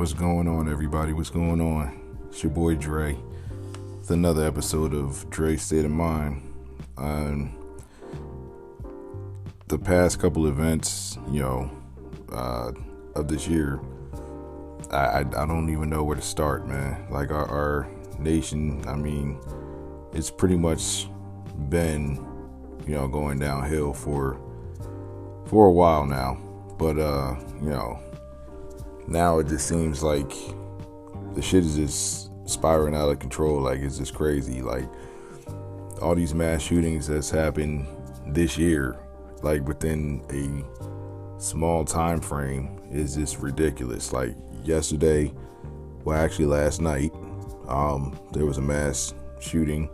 What's going on, everybody? What's going on? It's your boy Dre. It's another episode of Dre's State of Mind. The past couple events, of this year, I don't even know where to start, man. Like our nation, it's pretty much been, going downhill for a while now. But now it just seems like the shit is just spiraling out of control. Like, it's just crazy. Like, all these mass shootings that's happened this year, like within a small time frame, is just ridiculous. Like yesterday, actually last night, there was a mass shooting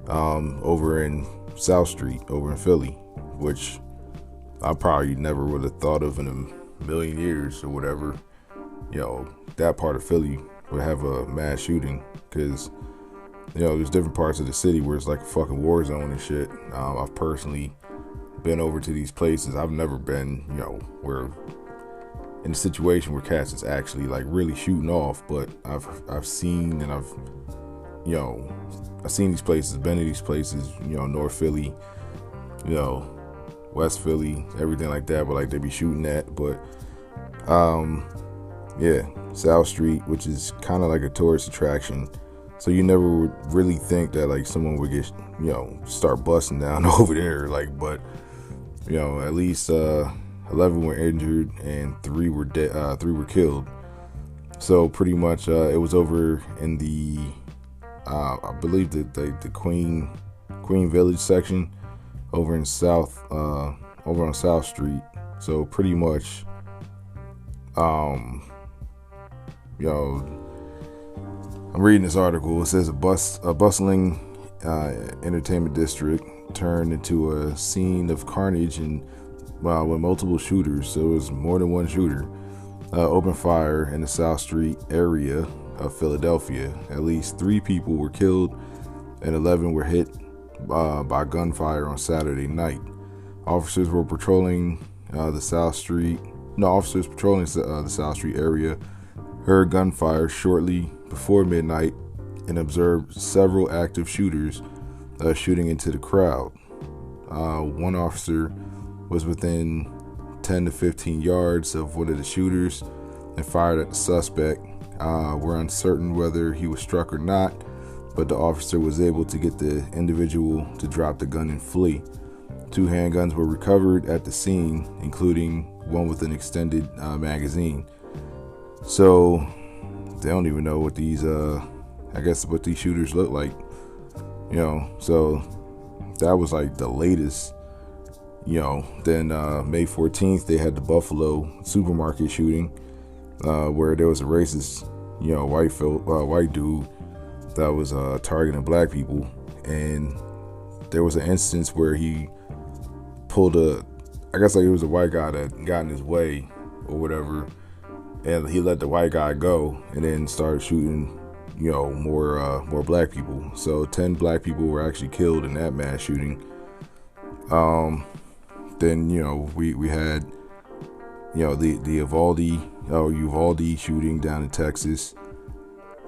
over in South Street, over in Philly, which I probably never would have thought of in a million years or whatever. That part of Philly would have a mass shooting, because there's different parts of the city where it's like a fucking war zone and shit. I've personally been over to these places. I've never been, where in a situation where cats is actually like really shooting off, but I've seen and I've seen these places, been to these places, North Philly, West Philly, everything like that, but like they be shooting at. But South Street, which is kind of like a tourist attraction, so you never would really think that like someone would get start busting down over there, like. But at least 11 were injured and 3 were dead. 3 were killed. So pretty much it was over in the I believe the Queen Village section over in over on South Street. So pretty much I'm reading this article. It says a bustling entertainment district turned into a scene of carnage and with multiple shooters. So it was more than one shooter opened fire in the South Street area of Philadelphia. At least 3 people were killed and 11 were hit by gunfire on Saturday night. Officers patrolling the South Street area heard gunfire shortly before midnight and observed several active shooters shooting into the crowd. One officer was within 10 to 15 yards of one of the shooters and fired at the suspect. We're uncertain whether he was struck or not, but the officer was able to get the individual to drop the gun and flee. 2 handguns were recovered at the scene, including one with an extended magazine. So they don't even know what these what these shooters look like. So that was like the latest. Then May 14th they had the Buffalo supermarket shooting, where there was a racist white dude that was targeting black people, and there was an instance where he pulled it was a white guy that got in his way or whatever, and he let the white guy go and then started shooting more black people. So 10 black people were actually killed in that mass shooting. Then we had the Uvalde shooting down in Texas,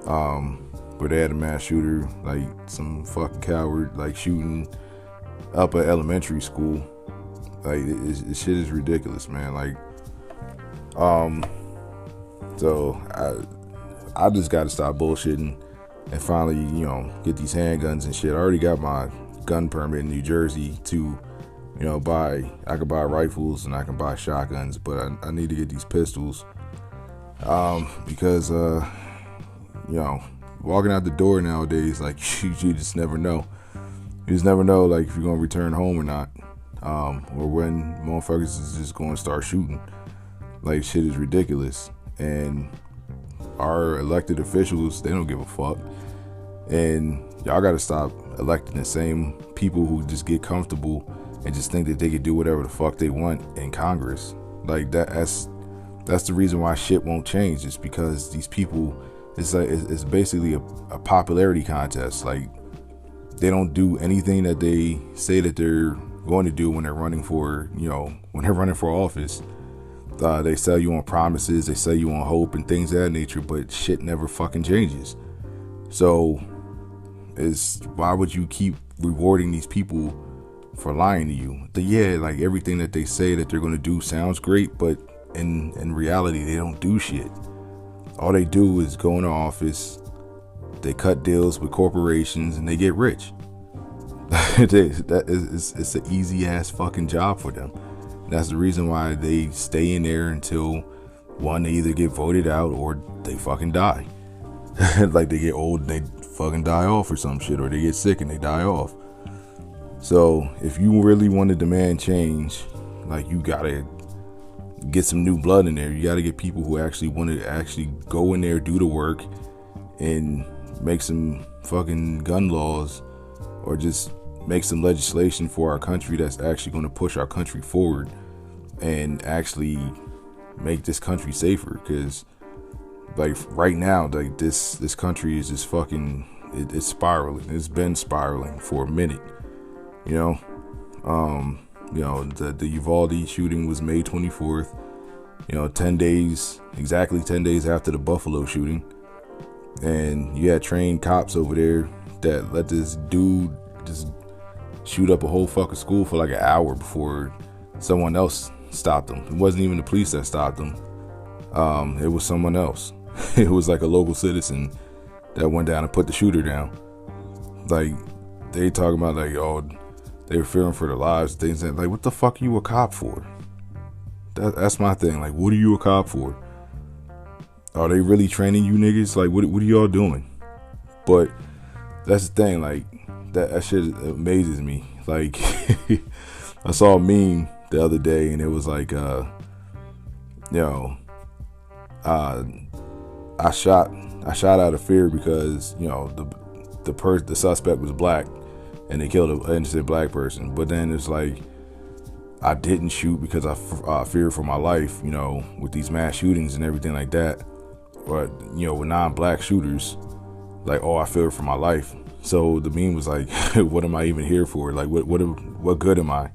where they had a mass shooter, like some fucking coward, like shooting up at elementary school. Like, this shit is ridiculous, man. Like, so I just gotta stop bullshitting and finally, get these handguns and shit. I already got my gun permit in New Jersey to, I can buy rifles and I can buy shotguns, but I need to get these pistols, because, walking out the door nowadays, like, you just never know. You just never know, like, if you're gonna return home or not, or when motherfuckers is just gonna start shooting. Like, shit is ridiculous. And our elected officials, they don't give a fuck. And y'all gotta stop electing the same people who just get comfortable and just think that they can do whatever the fuck they want in Congress. Like, that's the reason why shit won't change. It's because these people, it's basically a popularity contest. Like, they don't do anything that they say that they're going to do when they're running for office. They sell you on promises, they sell you on hope and things of that nature, but shit never fucking changes. So why would you keep rewarding these people for lying to you? Yeah, like everything that they say that they're going to do sounds great, but in reality they don't do shit. All they do is go into office, they cut deals with corporations, and they get rich. It's an easy ass fucking job for them. That's the reason why they stay in there until one, they either get voted out or they fucking die. Like they get old and they fucking die off or some shit, or they get sick and they die off. So if you really want to demand change, like, you gotta get some new blood in there. You gotta get people who actually want to actually go in there, do the work, and make some fucking gun laws, or just make some legislation for our country that's actually going to push our country forward and actually make this country safer. Because like right now, like this country is just fucking it's spiraling. It's been spiraling for a minute, you know. The Uvalde shooting was May 24th, exactly 10 days after the Buffalo shooting, and you had trained cops over there that let this dude just shoot up a whole fucking school for like an hour before someone else stopped him. It wasn't even the police that stopped him. It was someone else. It was like a local citizen that went down and put the shooter down. Like, they talking about like, oh, they were fearing for their lives, things like, what the fuck are you a cop for? That's my thing. Like, what are you a cop for? Are they really training you niggas? Like, what are y'all doing? But that's the thing, like, that shit amazes me. Like, I saw a meme the other day, and it was like, I shot out of fear because the suspect was black, and they killed an innocent black person. But then it's like, I didn't shoot because I feared for my life, with these mass shootings and everything like that. But with non-black shooters, like, oh, I fear for my life. So the meme was like, what am I even here for? Like, what good am I?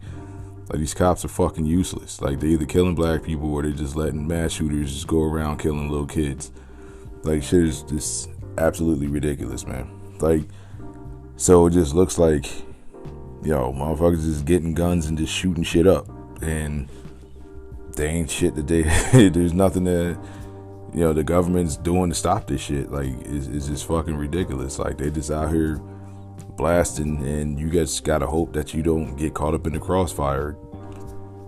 Like, these cops are fucking useless. Like, they're either killing black people or they're just letting mass shooters just go around killing little kids. Like, shit is just absolutely ridiculous, man. Like, so it just looks like, motherfuckers just getting guns and just shooting shit up, and they ain't shit that there's nothing that the government's doing to stop this shit. Like, it's just fucking ridiculous. Like, they just out here blasting, and you guys gotta hope that you don't get caught up in the crossfire.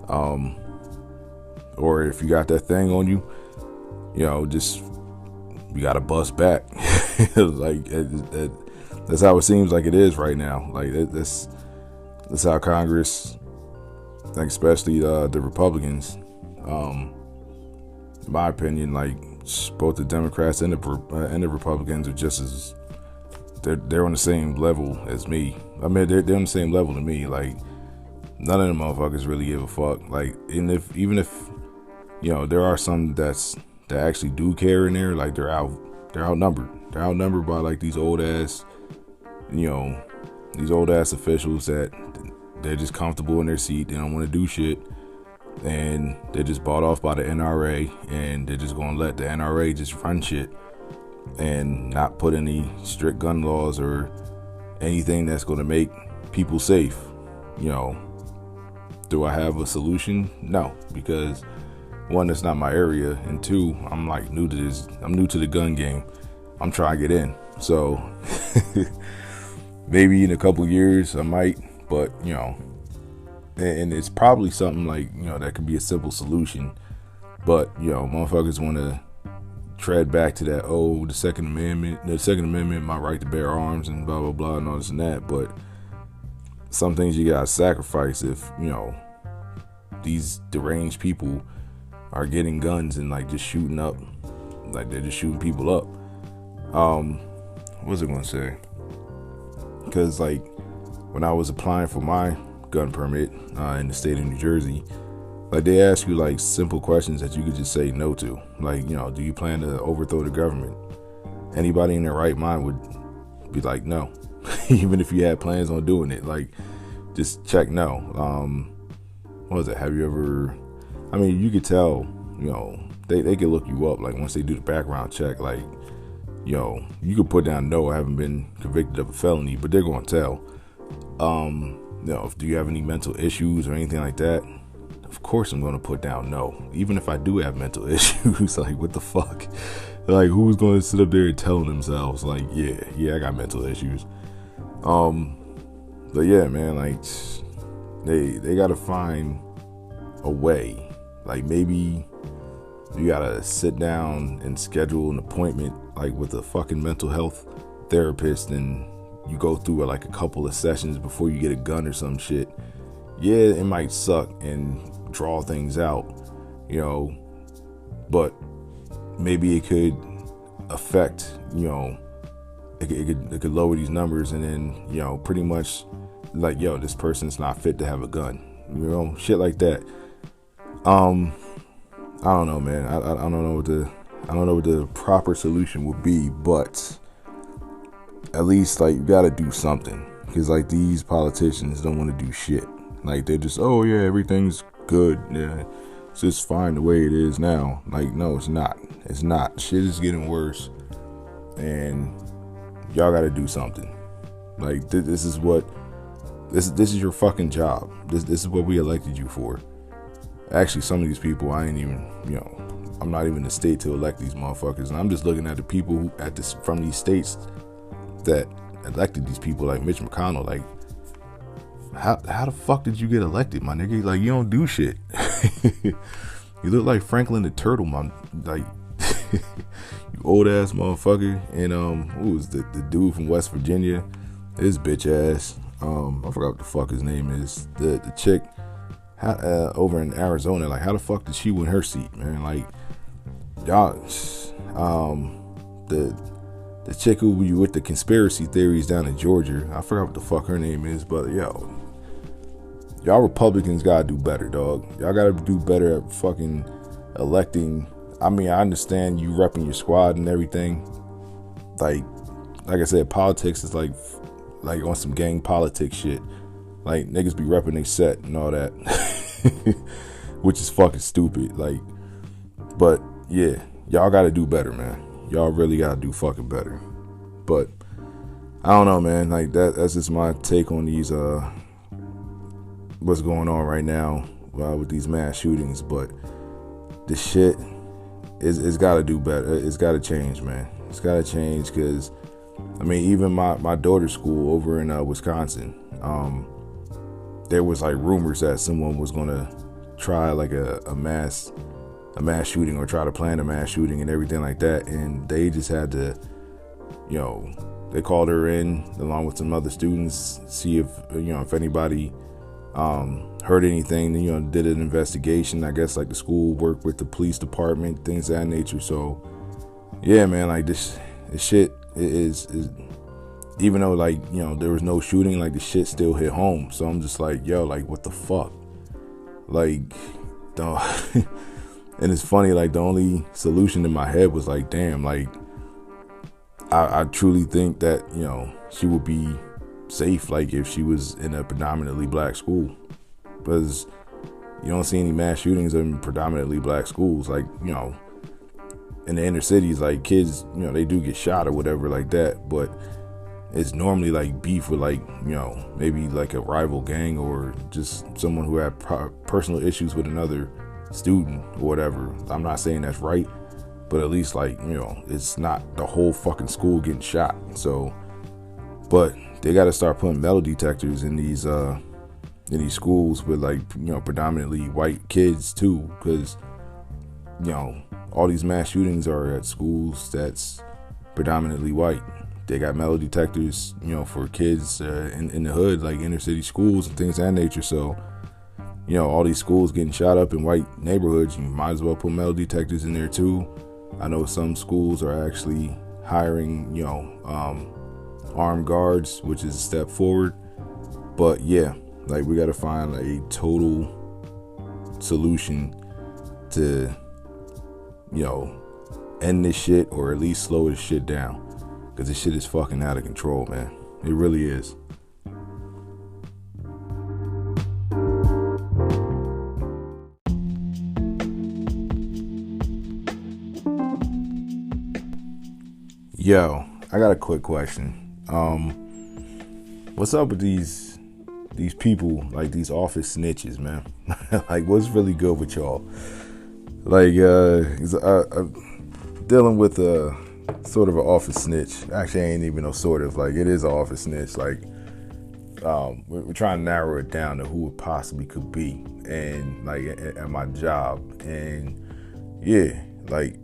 Or if you got that thing on you, just you gotta bust back. Like, that's how it seems like it is right now. Like, that's how Congress, like, especially the Republicans, in my opinion, like, both the Democrats and the Republicans are just as they're on the same level as me. I mean, they're on the same level to me. Like, none of them motherfuckers really give a fuck. Like, even if there are some that actually do care in there, like, they're outnumbered. They're outnumbered by, like, these old ass officials that they're just comfortable in their seat. They don't want to do shit, and they're just bought off by the NRA, and they're just gonna let the NRA just run shit and not put any strict gun laws or anything that's gonna make people safe. Do I have a solution? No, because one, that's not my area, and two, I'm like new to this. I'm new to the gun game. I'm trying to get in, so maybe in a couple years I might, but and it's probably something like that could be a simple solution. But motherfuckers want to tread back to that, the Second Amendment, my right to bear arms, and blah blah blah and all this and that. But some things you gotta sacrifice if these deranged people are getting guns and like just shooting up, like they're just shooting people up. What was I gonna say? Because like when I was applying for my gun permit in the state of New Jersey, like they ask you like simple questions that you could just say no to. Like, do you plan to overthrow the government? Anybody in their right mind would be like, no. Even if you had plans on doing it, like, just check no. What was it? Have you ever, I mean, you could tell they can look you up. Like, once they do the background check, like, you could put down no, I haven't been convicted of a felony, but they're going to tell. Do you have any mental issues or anything like that? Of course I'm going to put down no. Even if I do have mental issues, like, what the fuck? Like, who's going to sit up there and tell themselves, like, yeah, I got mental issues. But yeah, man, like, they got to find a way. Like, maybe you got to sit down and schedule an appointment, like, with a fucking mental health therapist, and you go through like a couple of sessions before you get a gun or some shit. Yeah, it might suck and draw things out, but maybe it could affect, it could lower these numbers, and then, pretty much like, this person's not fit to have a gun, shit like that. I don't know, man. I don't know what the proper solution would be, but at least, like, you gotta do something, because, like, these politicians don't want to do shit. Like, they're just, oh yeah, everything's good, yeah, it's just fine the way it is now. Like, no, it's not. Shit is getting worse, and y'all gotta do something. Like, this is this is your fucking job. This is what we elected you for. Actually, some of these people, I ain't even, I'm not even in the state to elect these motherfuckers, and I'm just looking at the people who from these states that elected these people, like Mitch McConnell. Like, how the fuck did you get elected, my nigga? Like, you don't do shit. You look like Franklin the Turtle, man. Like, you old ass motherfucker. And who was the dude from West Virginia? His bitch ass. I forgot what the fuck his name is. The chick over in Arizona. Like, how the fuck did she win her seat, man? Like, y'all, the chick who be with the conspiracy theories down in Georgia, I forgot what the fuck her name is, but y'all Republicans gotta do better, dog. Y'all gotta do better at fucking electing. I mean, I understand you repping your squad and everything. Like I said, politics is like on some gang politics shit. Like, niggas be repping their set and all that, which is fucking stupid. Like, but yeah, y'all gotta do better, man. Y'all really gotta do fucking better. But I don't know, man. Like, that's just my take on these what's going on right now with these mass shootings. But the shit is gotta do better. It's gotta change, man. It's gotta change, because I mean, even my daughter's school over in Wisconsin, there was like rumors that someone was gonna try like a mass shooting, or try to plan a mass shooting and everything like that, and they just had to, they called her in along with some other students, see if anybody heard anything, did an investigation. I guess, like, the school worked with the police department, things of that nature. So yeah, man, like, this shit is even though, like, there was no shooting, like, the shit still hit home. So I'm just like, like, what the fuck? Like, and it's funny, like, the only solution in my head was like, damn, like, I truly think that, she would be safe, like, if she was in a predominantly black school, because you don't see any mass shootings in predominantly black schools. Like, in the inner cities, like, kids, they do get shot or whatever like that, but it's normally like beef with, like, maybe like a rival gang, or just someone who had personal issues with another student or whatever. I'm not saying that's right, but at least, like, it's not the whole fucking school getting shot. So, but they got to start putting metal detectors in these schools with, like, predominantly white kids too, because all these mass shootings are at schools that's predominantly white. They got metal detectors, for kids in the hood, like inner city schools and things of that nature. So, all these schools getting shot up in white neighborhoods, you might as well put metal detectors in there too. I know some schools are actually hiring, armed guards, which is a step forward. But yeah, like, we got to find a total solution to, end this shit, or at least slow this shit down. Because this shit is fucking out of control, man. It really is. Yo, I got a quick question. What's up with these people, like these office snitches, man? Like, what's really good with y'all? Like, I'm dealing with a sort of an office snitch. Actually, I ain't even no sort of, like, it is an office snitch. Like, we're trying to narrow it down to who it possibly could be, and like at my job, and yeah, like,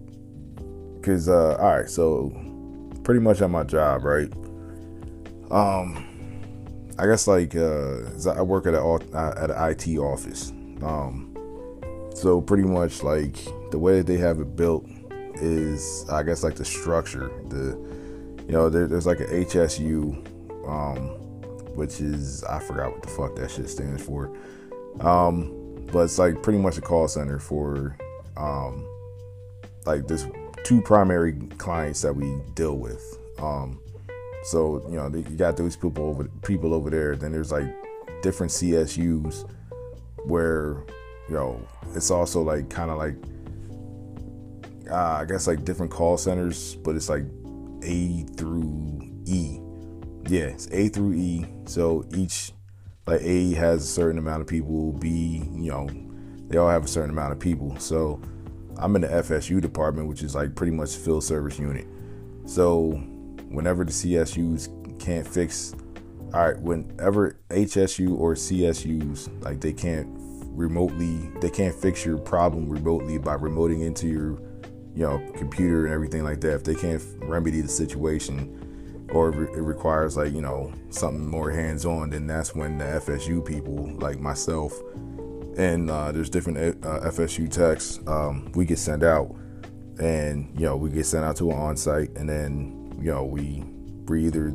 cause all right, so pretty much at my job, right? I guess like I work at an IT office. So pretty much like the way that they have it built is, I guess, like the structure. There's like an HSU, which is, I forgot what the fuck that shit stands for. But it's like pretty much a call center for like there's two primary clients that we deal with. So you got those people over there. Then there's like different CSUs where it's also like kind of like I guess like different call centers, but it's like A through E. Yeah, it's A through E. So each, like, A has a certain amount of people. B, they all have a certain amount of people. So I'm in the FSU department, which is like pretty much field service unit. So whenever the CSUs can't fix, whenever HSU or CSUs, like they can't fix your problem remotely by remoting into your, computer and everything like that. If they can't remedy the situation, or it requires like, something more hands-on, then that's when the FSU people, like myself, and there's different FSU techs, we get sent out, and we get sent out to an on-site, and then we're either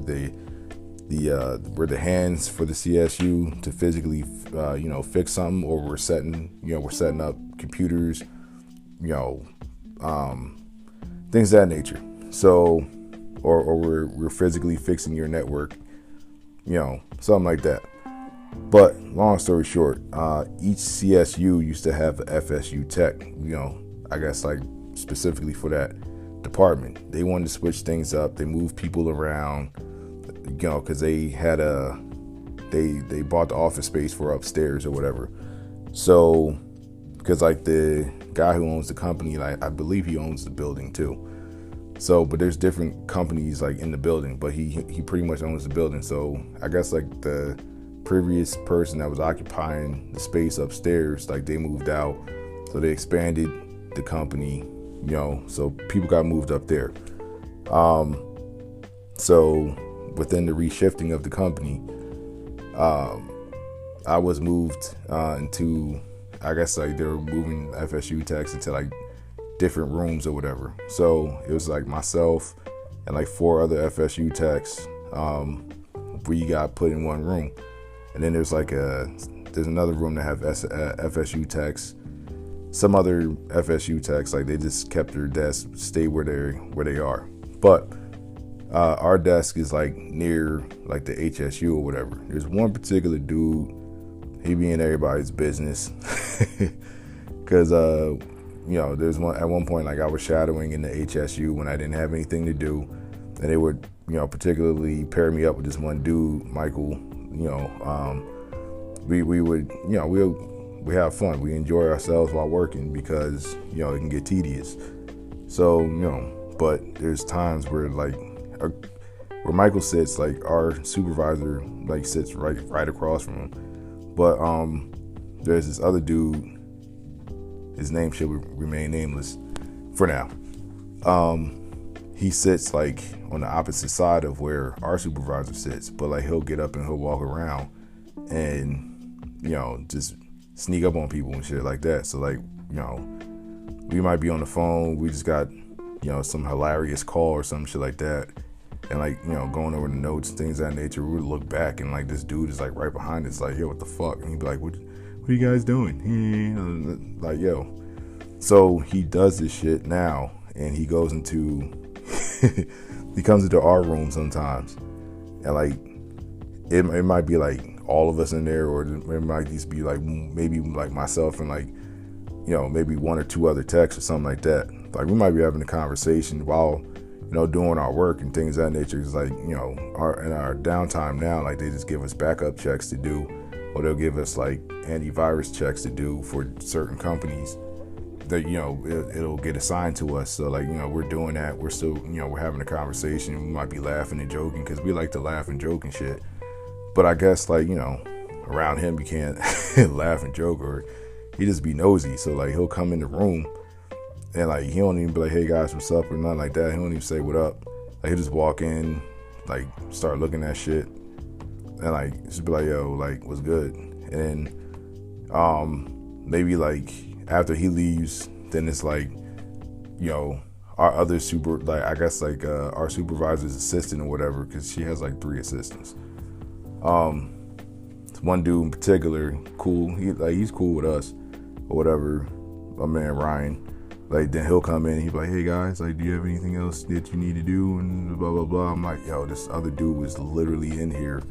we're the hands for the CSU to physically fix something, or we're setting up computers, things of that nature. So or we're physically fixing your network, something like that. But long story short, each CSU used to have a FSU tech, I guess like specifically for that department. They wanted to switch things up. They moved people around, because they had they bought the office space for upstairs or whatever. So, because like the guy who owns the company, like I believe he owns the building too. So, but there's different companies like in the building, but he pretty much owns the building. So I guess like the previous person that was occupying the space upstairs, like they moved out, so they expanded the company, so people got moved up there. So within the reshifting of the company, I was moved into, I guess like they were moving FSU techs into like different rooms or whatever. So it was like myself and like 4 other FSU techs. We got put in one room, and then there's another room that have FSU techs. Some other FSU techs, like they just kept their desks, stay where they are. But our desk is like near like the HSU or whatever. There's one particular dude, he be in everybody's business, because there's at one point like I was shadowing in the HSU when I didn't have anything to do, and they would particularly pair me up with this one dude, Michael. We would we have fun, we enjoy ourselves while working, because it can get tedious. So but there's times where like where Michael sits, like our supervisor like sits right across from him. But there's this other dude, his name should remain nameless for now. He sits like on the opposite side of where our supervisor sits, but like he'll get up and he'll walk around and just sneak up on people and shit like that. So like we might be on the phone, we just got some hilarious call or some shit like that, and like going over the notes and things of that nature, we would look back and like this dude is like right behind us, like, yo, what the fuck? And he'd be like, what are you guys doing? Like, yo. So he does this shit now, and he goes into he comes into our room sometimes, and like it might be like all of us in there, or it might just be like maybe like myself and like maybe 1 or 2 other techs or something like that. Like we might be having a conversation while doing our work and things of that nature. It's like, in our downtime now, like they just give us backup checks to do, or they'll give us like antivirus checks to do for certain companies that, it'll get assigned to us. So like, we're doing that. We're still, we're having a conversation. We might be laughing and joking because we like to laugh and joke and shit. But I guess like, around him, you can't laugh and joke, or he just be nosy. So like he'll come in the room and like he don't even be like, hey guys, what's up, or nothing like that. He don't even say what up. Like he'll just walk in, like start looking at shit, and like just be like, yo, like what's good. And then maybe like after he leaves, then it's like, our other our supervisor's assistant or whatever, because she has like 3 assistants. One dude in particular, cool. He's cool with us or whatever. My man Ryan. Like then he'll come in and he'll be like, hey guys, like do you have anything else that you need to do and blah blah blah. I'm like, yo, this other dude was literally in here.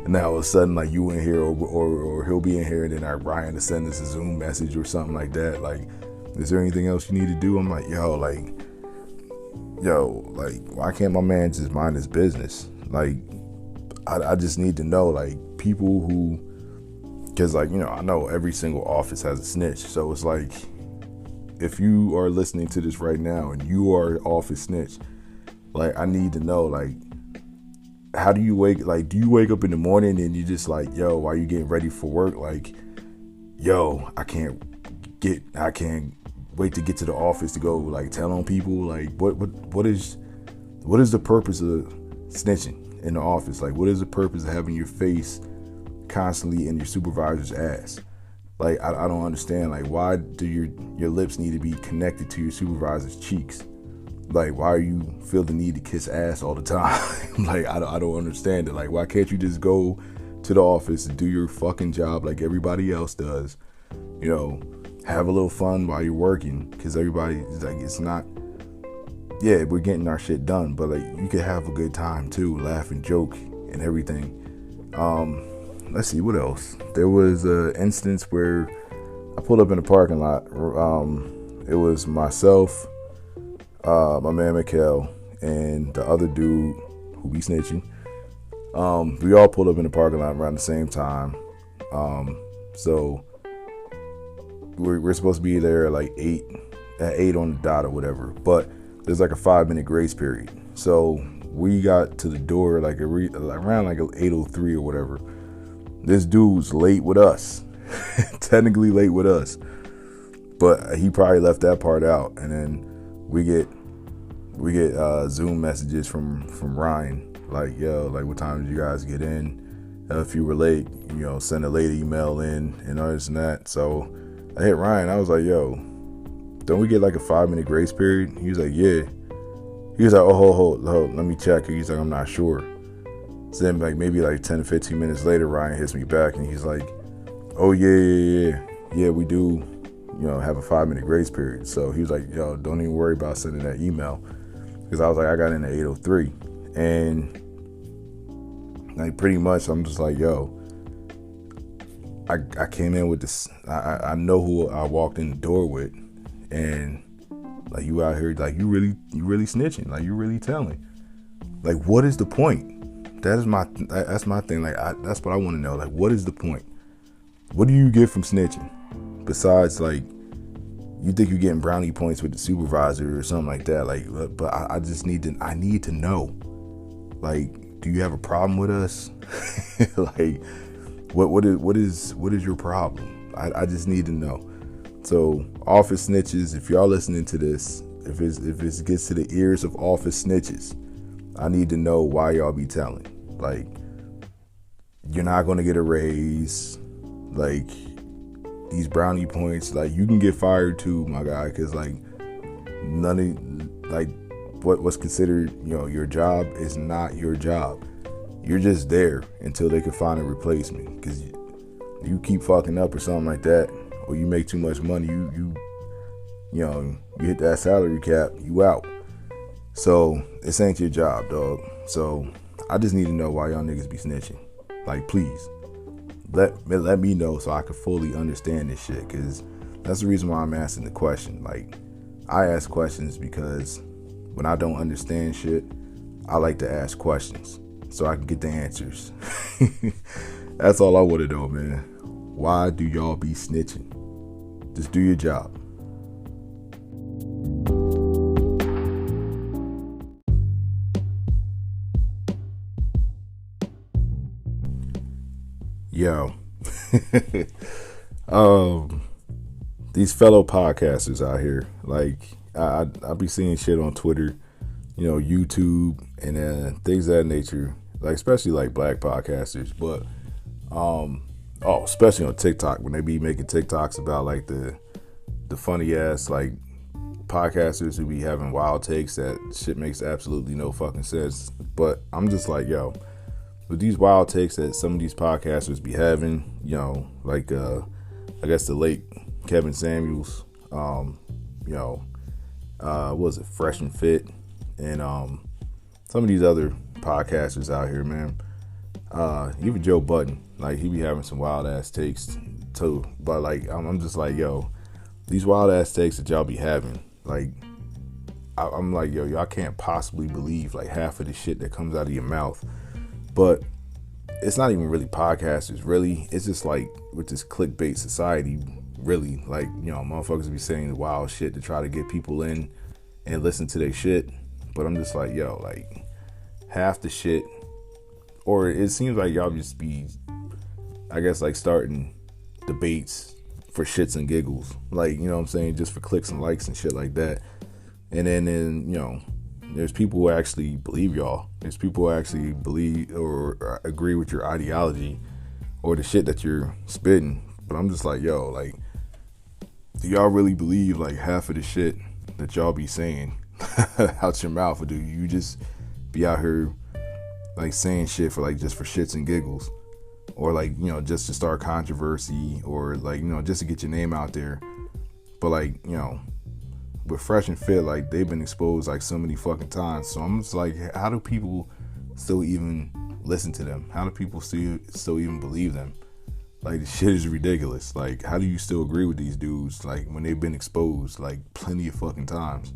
And now all of a sudden like you in here or he'll be in here, and then Ryan to send us a Zoom message or something like that. Like, is there anything else you need to do? I'm like, like why can't my man just mind his business? Like I just need to know, like, people who, because like, I know every single office has a snitch. So it's like, if you are listening to this right now and you are an office snitch, like I need to know, like, how do you do you wake up in the morning and you just like, yo, why you getting ready for work? Like, yo, I can't wait to get to the office to go like tell on people. Like what is the purpose of snitching in the office? Like, what is the purpose of having your face constantly in your supervisor's ass? Like, I don't understand. Like, why do your lips need to be connected to your supervisor's cheeks? Like, why you feel the need to kiss ass all the time? Like, I don't understand it. Like, why can't you just go to the office and do your fucking job like everybody else does? Have a little fun while you're working, because everybody's like, it's not, yeah, we're getting our shit done, but like you could have a good time too, laugh and joke and everything. Let's see, what else? There was an instance where I pulled up in a parking lot. It was myself, my man Mikhail, and the other dude who be snitching. We all pulled up in the parking lot around the same time. So we're supposed to be there at like 8 on the dot or whatever, but there's like a 5-minute grace period. So we got to the door like around like 8:03 or whatever. This dude's late with us, technically late with us, but he probably left that part out. And then we get Zoom messages from Ryan, like, yo, like, what time did you guys get in? If you were late, send a late email in and all this and that. So I hit Ryan. I was like, yo, don't we get like a 5-minute grace period? He was like, yeah. He was like, oh, hold, let me check. He's like, I'm not sure. So then like maybe like 10 to 15 minutes later, Ryan hits me back and he's like, oh yeah, we do, have a 5-minute grace period. So he was like, yo, don't even worry about sending that email, because I was like, I got in at 8:03, and like pretty much I'm just like, yo, I came in with this, I know who I walked in the door with, and like, you out here, like, you really snitching, like, you really telling, like, what is the point? That's my thing. Like, that's what I want to know. Like, what is the point? What do you get from snitching besides, like, you think you're getting brownie points with the supervisor or something like that? Like, but I just need to know. Like, do you have a problem with us? Like, what is your problem? I just need to know. So, office snitches, if y'all listening to this, if it gets to the ears of office snitches, I need to know why y'all be telling. Like, you're not going to get a raise. Like, these brownie points, like, you can get fired too, my guy, because like none of, like, what's considered, your job is not your job. You're just there until they can find a replacement, because you keep fucking up or something like that, or you make too much money, you hit that salary cap, you out. So this ain't your job, dog. So I just need to know why y'all niggas be snitching. Like, please let me know so I can fully understand this shit, because that's the reason why I'm asking the question. Like, I ask questions because when I don't understand shit, I like to ask questions so I can get the answers. That's all I want to know, man. Why do y'all be snitching? Just do your job. Yo. These fellow podcasters out here, like I be seeing shit on Twitter, YouTube and things of that nature, like especially like black podcasters, but especially on TikTok when they be making TikToks about like the funny ass like podcasters who be having wild takes that shit makes absolutely no fucking sense. But I'm just like, yo, with these wild takes that some of these podcasters be having, like I guess the late Kevin Samuels, was it Fresh and Fit, and some of these other podcasters out here, man. Even Joe Budden, like he be having some wild ass takes too. But like I'm just like, yo, these wild ass takes that y'all be having, like I'm like, yo, y'all can't possibly believe like half of the shit that comes out of your mouth. But it's not even really podcasters, really. It's just like with this clickbait society, really. Like, motherfuckers be saying the wild shit to try to get people in and listen to their shit. But I'm just like, yo, like half the shit, or it seems like y'all just be, I guess, like starting debates for shits and giggles. Like, you know what I'm saying? Just for clicks and likes and shit like that. And then there's people who actually believe y'all. There's people who actually believe or agree with your ideology or the shit that you're spitting. But I'm just like, yo, like, do y'all really believe like half of the shit that y'all be saying out your mouth, or do you just be out here like saying shit for like just for shits and giggles, or like just to start controversy, or like just to get your name out there? But like with Fresh and Fit, like they've been exposed like so many fucking times. So I'm just like, how do people still even listen to them? How do people still even believe them? Like, the shit is ridiculous. Like, how do you still agree with these dudes, like, when they've been exposed, like, plenty of fucking times?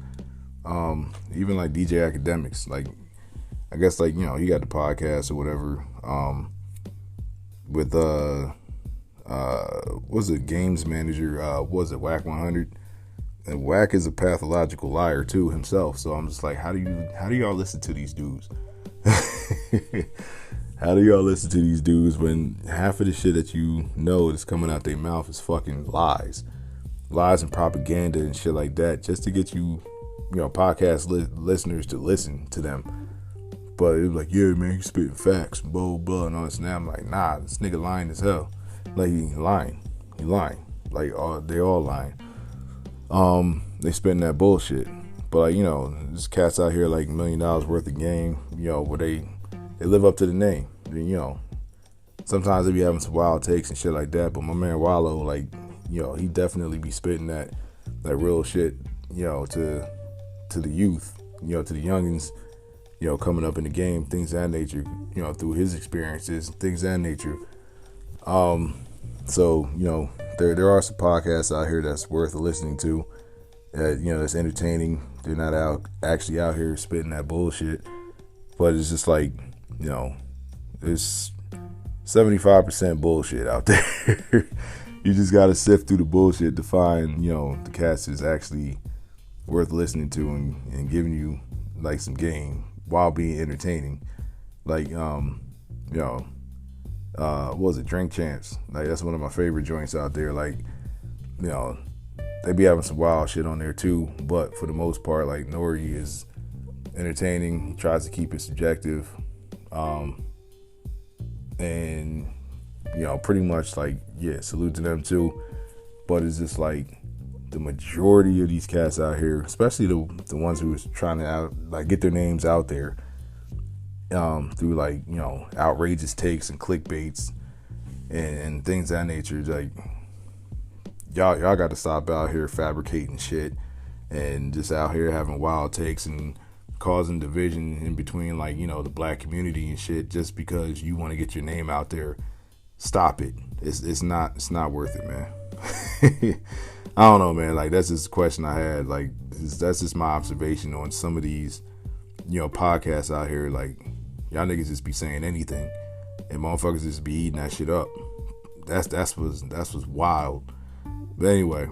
Even, like, DJ Academics, like, I guess, like, he got the podcast or whatever, with, what's it, games manager, was it Whack 100? And Whack is a pathological liar, too, himself. So I'm just like, how do y'all listen to these dudes? How do y'all listen to these dudes when half of the shit that that's coming out their mouth is fucking lies and propaganda and shit like that, just to get podcast listeners to listen to them? But it was like, yeah, man, you spitting facts, blah, blah, and all this. And I'm like, nah, this nigga lying as hell. Like, he lying. Like, they all lying. They spitting that bullshit. But like, there's cats out here like $1 million worth of game, where they live up to the name. Sometimes they be having some wild takes and shit like that. But my man Wallow, like, he definitely be spitting that real shit, to the youth, to the youngins, coming up in the game, things of that nature, through his experiences, things of that nature. So, there are some podcasts out here that's worth listening to, that's entertaining. They're not actually out here spitting that bullshit, but it's just like, it's 75% bullshit out there. You just gotta sift through the bullshit to find, the cast is actually worth listening to and giving you like some game while being entertaining. Like, what was it, Drink Champs? Like, that's one of my favorite joints out there. Like, they be having some wild shit on there too, but for the most part, like, Nori is entertaining. He tries to keep it subjective, and pretty much like, yeah, salute to them too. But it's just like the majority of these cats out here, especially the ones who was trying to get their names out there, through like outrageous takes and clickbaits and things of that nature. Like, y'all got to stop out here fabricating shit and just out here having wild takes and causing division in between, like, the black community and shit, just because you want to get your name out there. Stop it. It's not worth it, man. I don't know, man. Like, that's just a question I had. Like, that's just my observation on some of these, podcasts out here. Like, y'all niggas just be saying anything, and motherfuckers just be eating that shit up. That's what's wild. But anyway,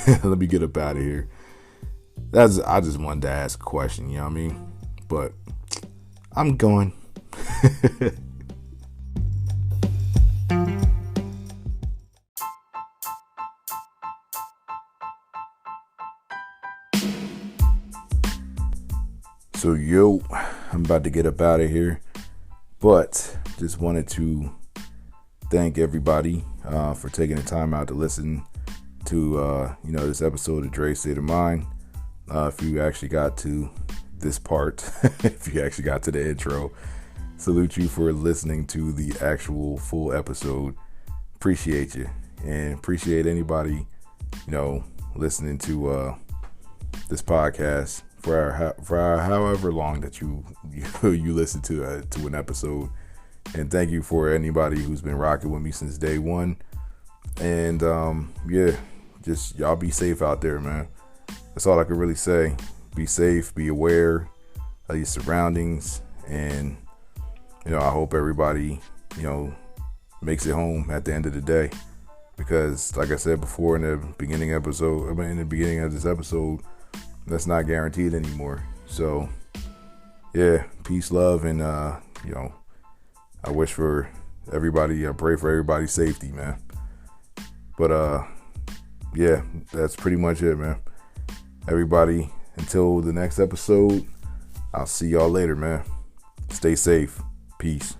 let me get up out of here. I just wanted to ask a question. You know what I mean? But I'm going. So, I'm about to get up out of here, but just wanted to thank everybody for taking the time out to listen to, this episode of Dre's State of Mind. If you actually got to this part, if you actually got to the intro, salute you for listening to the actual full episode. Appreciate you, and appreciate anybody, listening to this podcast for however long that you listen to an episode. And thank you for anybody who's been rocking with me since day one. And just y'all be safe out there, man. That's all I can really say. Be safe, be aware of your surroundings, and I hope everybody makes it home at the end of the day, because like I said before in the beginning of this episode, that's not guaranteed anymore. So yeah, peace, love, and I wish for everybody, I pray for everybody's safety, man. But yeah, that's pretty much it, man. Everybody, until the next episode, I'll see y'all later, man. Stay safe. Peace.